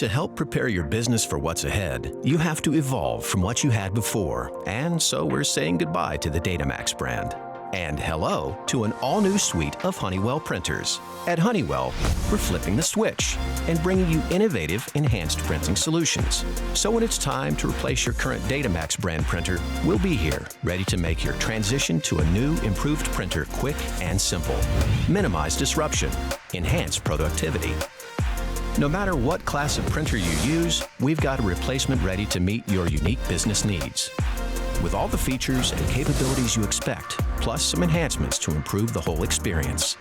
To help prepare your business for what's ahead, you have to evolve from what you had before, and so we're saying goodbye to the Datamax brand. And hello to an all-new suite of Honeywell printers. At Honeywell, we're flipping the switch and bringing you innovative, enhanced printing solutions. So when it's time to replace your current Datamax brand printer, we'll be here, ready to make your transition to a new, improved printer quick and simple. Minimize disruption. Enhance productivity. No matter what class of printer you use, we've got a replacement ready to meet your unique business needs. With all the features and capabilities you expect, plus some enhancements to improve the whole experience.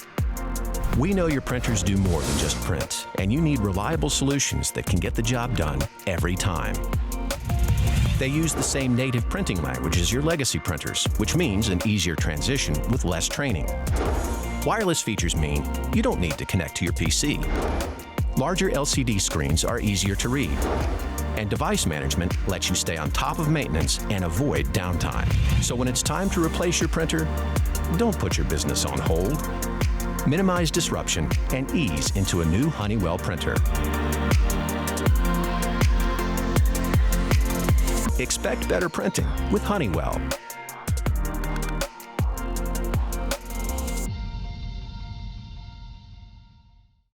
We know your printers do more than just print, and you need reliable solutions that can get the job done every time. They use the same native printing language as your legacy printers, which means an easier transition with less training. Wireless features mean you don't need to connect to your PC. Larger LCD screens are easier to read. And device management lets you stay on top of maintenance and avoid downtime. So when it's time to replace your printer, don't put your business on hold. Minimize disruption and ease into a new Honeywell printer. Expect better printing with Honeywell.